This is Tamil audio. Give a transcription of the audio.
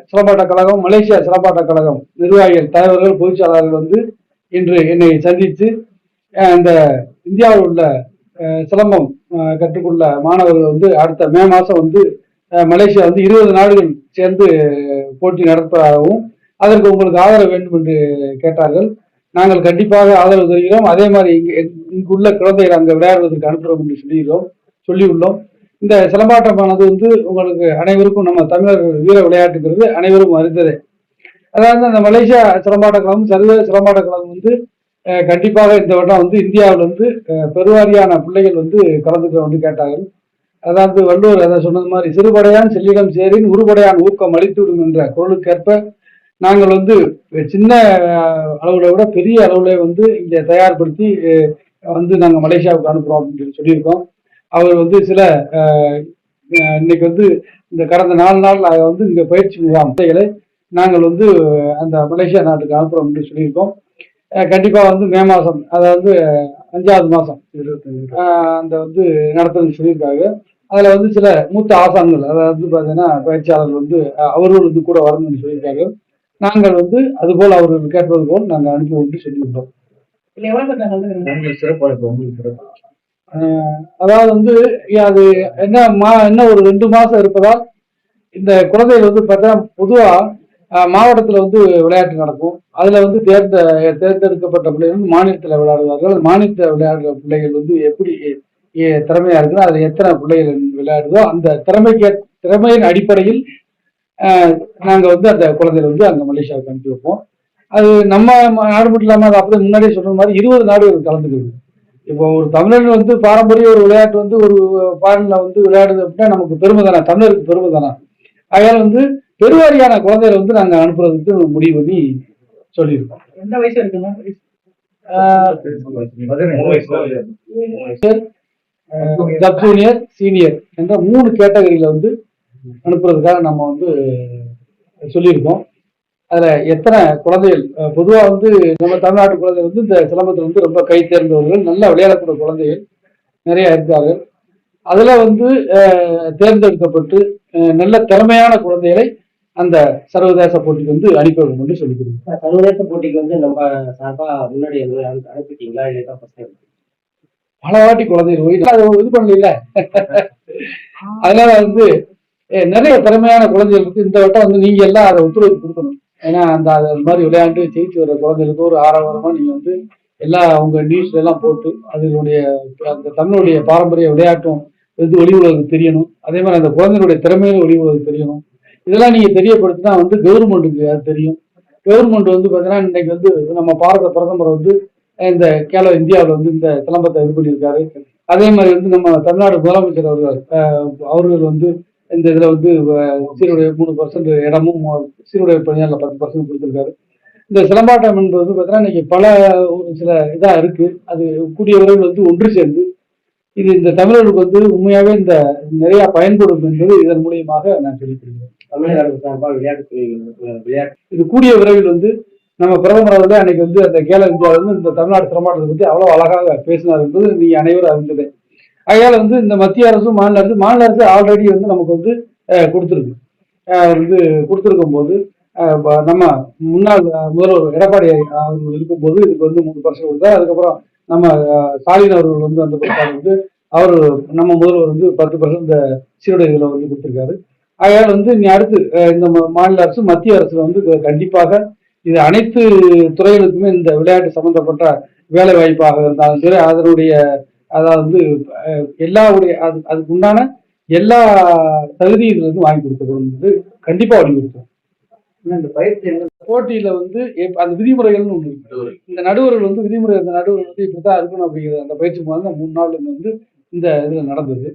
சிலம்பாட்ட கழகம், மலேசியா சிலம்பாட்ட கழகம் நிர்வாகிகள், தலைவர்கள், பொதுச்செயலாளர்கள் வந்து இன்று என்னை சந்தித்து இந்த இந்தியாவில் உள்ள சிலம்பம் கற்றுக்கொள்ள மாணவர்கள் வந்து அடுத்த மே மாதம் வந்து மலேசியா வந்து 20 நாடுகள் சேர்ந்து போட்டி நடப்பதாகவும் அதற்கு உங்களுக்கு ஆதரவு வேண்டும் என்று கேட்டார்கள். நாங்கள் கண்டிப்பாக ஆதரவு தருகிறோம். அதே மாதிரி இங்குள்ள குழந்தைகள் அங்கே விளையாடுவதற்கு அனுப்புகிறோம் என்று சொல்லியுள்ளோம். இந்த சிலம்பாட்டமானது வந்து உங்களுக்கு அனைவருக்கும் நம்ம தமிழர் வீர விளையாட்டுங்கிறது அனைவரும் அறிந்ததே. அதாவது அந்த மலேசியா சிலம்பாட்ட கழகம், சர்வதேச சிலம்பாட்ட கழகம் வந்து கண்டிப்பாக இந்த வட்டம் வந்து இந்தியாவில் வந்து பெருவாரியான பிள்ளைகள் வந்து கலந்துக்க வந்து கேட்டார்கள். அதாவது வள்ளுவர் அதை சொன்னது மாதிரி சிறுபடையான் செல்லிடம் சேரின் உருபடையான் ஊக்கம் அளித்துவிடும் என்ற குரலுக்கேற்ப நாங்கள் வந்து சின்ன அளவுல விட பெரிய அளவுல வந்து இங்கே தயார்படுத்தி வந்து நாங்கள் மலேசியாவுக்கு அனுப்புகிறோம் அப்படின்னு சொல்லியிருக்கோம். அவர் வந்து சில இன்னைக்கு வந்து இந்த கடந்த 4 நாள் வந்து இங்கே பயிற்சி முகாம்களை நாங்கள் வந்து அந்த மலேசியா நாட்டுக்கு அனுப்புகிறோம் அப்படின்னு சொல்லியிருக்கோம். கண்டிப்பாக வந்து மே மாதம், அதாவது 5வது மாதம் அந்த வந்து நடத்துன்னு சொல்லியிருக்காங்க. அதில் வந்து சில மூத்த ஆசான்கள், அதாவது பார்த்தீங்கன்னா பயிற்சியாளர்கள் வந்து அவர்கள் வந்து கூட வரணும்னு சொல்லியிருக்காங்க. நாங்கள் வந்து அதுபோல் அவர்கள் கேட்பது போல் நாங்கள் அனுப்பி கொண்டு சொல்லியிருந்தோம். அதாவது வந்து அது என்ன ஒரு 2 மாதம் இருப்பதால் இந்த குழந்தைகள் வந்து பார்த்தா பொதுவாக மாவட்டத்தில் வந்து விளையாட்டு நடக்கும். அதில் வந்து தேர்ந்தெடுக்கப்பட்ட பிள்ளைகள் வந்து மாநிலத்தில் விளையாடுவார்கள். மாநிலத்தில் விளையாடுற பிள்ளைகள் வந்து எப்படி திறமையா இருக்குன்னா அது எத்தனை பிள்ளைகள் விளையாடுதோ அந்த திறமையின் அடிப்படையில் நாங்கள் வந்து அந்த குழந்தைகள் வந்து அங்கே மலேசியாவுக்கு அனுப்பி வைப்போம். அது நம்ம நாடு மட்டும் இல்லாமல் அது அப்படியே முன்னாடியே சொன்ன மாதிரி 20 நாடுகள் கலந்துக்குது. இப்போ ஒரு தமிழன் வந்து பாரம்பரிய ஒரு விளையாட்டு வந்து ஒரு ஃபாரின்ல வந்து விளையாடுது அப்படின்னா நமக்கு பெருமை தானே, தமிழருக்கு பெருமை தானே. அதனால வந்து பெருவாரியான குழந்தைகளை வந்து நாங்கள் அனுப்புறதுக்கு முடிவு பண்ணி சொல்லியிருக்கோம். எந்த வயசு இருக்குங்க? ஜூனியர், சீனியர் என்ற 3 கேட்டகரியில வந்து அனுப்புறதுக்காக நம்ம வந்து சொல்லியிருக்கோம். அதுல எத்தனை குழந்தைகள் பொதுவாக வந்து நம்ம தமிழ்நாட்டு குழந்தைகள் வந்து இந்த சிலம்பத்தில் வந்து ரொம்ப கை தேர்ந்தவர்கள், நல்லா விளையாடக்கூடிய குழந்தைகள் நிறைய இருக்கார்கள். அதுல வந்து தேர்ந்தெடுக்கப்பட்டு நல்ல திறமையான குழந்தைகளை அந்த சர்வதேச போட்டிக்கு வந்து அனுப்பி வைக்கணும் என்று சொல்லிக்கிறோம். சர்வதேச போட்டிக்கு வந்து நம்ம சார்பா முன்னாடி அனுப்பிட்டீங்களா? பல வாட்டி குழந்தைகள் போய் அதை இது பண்ணல. அதனால வந்து நிறைய திறமையான குழந்தைகளுக்கு இந்த வட்டம் வந்து நீங்க எல்லாம் அதை ஒத்துழைப்பு கொடுக்கணும். ஏன்னா அந்த அது மாதிரி விளையாண்டு ஜெயிச்சு வர குழந்தைகளுக்கு ஒரு ஆரவாரமா நீங்க வந்து எல்லாம் உங்க நியூஸ்ல எல்லாம் போட்டு அதனுடைய அந்த தமிழுடைய பாரம்பரிய விளையாட்டும் வந்து ஒளி உலகத்துக்கு தெரியணும். அதே மாதிரி அந்த குழந்தைகளுடைய திறமையில ஒளி உலகத்துக்கு தெரியணும். இதெல்லாம் நீங்க தெரியப்படுத்தினா வந்து கவர்மெண்ட்டுக்கு அது தெரியும். கவர்மெண்ட் வந்து பார்த்தீங்கன்னா இன்னைக்கு வந்து நம்ம பாரத பிரதமர் வந்து இந்த கேலோ இந்தியாவில் வந்து இந்த சிலம்பத்தை இது பண்ணியிருக்காரு. அதே மாதிரி வந்து நம்ம தமிழ்நாடு முதலமைச்சர் அவர்கள் வந்து இந்த இதுல வந்து சீருடைய 3% இடமும் சீருடைய பணியாளர் 10% கொடுத்திருக்காரு. இந்த சிலம்பாட்டம் என்பது வந்து பார்த்தீங்கன்னா இன்னைக்கு பல சில இதா இருக்கு. அது கூடிய விரைவில் வந்து ஒன்று சேர்ந்து இது இந்த தமிழர்களுக்கு வந்து உண்மையாவே இந்த நிறைய பயன்படும் என்பது இதன் மூலியமாக நான் சொல்லிக்கிறேன். தமிழ்நாடு சார்பாக விளையாட்டு இது கூடிய விரைவில் வந்து நம்ம பிரதமர் அவர்களே அன்னைக்கு வந்து அந்த கேலோ இந்தியாவில் வந்து இந்த தமிழ்நாடு சிலம்பாட்டத்தை பற்றி அவ்வளவு அழகாக பேசினார் என்பது நீங்க அனைவரும் அறிந்ததே. அதனால வந்து இந்த மத்திய அரசும் மாநில அரசு ஆல்ரெடி வந்து நமக்கு வந்து கொடுத்துருக்கு. வந்து கொடுத்துருக்கும் போது நம்ம முன்னாள் முதல்வர் எடப்பாடி அவர்கள் இருக்கும்போது இதுக்கு வந்து 3% கொடுத்தார். அதுக்கப்புறம் நம்ம ஸ்டாலின் அவர்கள் வந்து அந்த வந்து அவர் நம்ம முதல்வர் வந்து 10% இந்த சீருடை இதில் வந்து கொடுத்துருக்காரு. அதனால வந்து நீ அடுத்து இந்த மாநில அரசு மத்திய அரசுல வந்து கண்டிப்பாக இது அனைத்து துறைகளுக்குமே இந்த விளையாட்டு சம்பந்தப்பட்ட வேலை வாய்ப்பாக இருந்தாலும் சரி அதனுடைய அதாவது எல்லாருடைய அதுக்கு உண்டான எல்லா தகுதியும் இதுல இருந்து வாங்கி கொடுக்கறது கண்டிப்பா வலியுறுத்தும். இந்த பயிற்சி போட்டியில வந்து அந்த விதிமுறைகள்னு ஒன்று இருக்கு. இந்த நடுவர்கள் வந்து விதிமுறை, அந்த நடுவர்கள் வந்து இப்படிதான் இருக்கணும் அப்படிங்கிறது அந்த பயிற்சி மாதிரி 3 நாள் வந்து இந்த இதுல நடந்தது.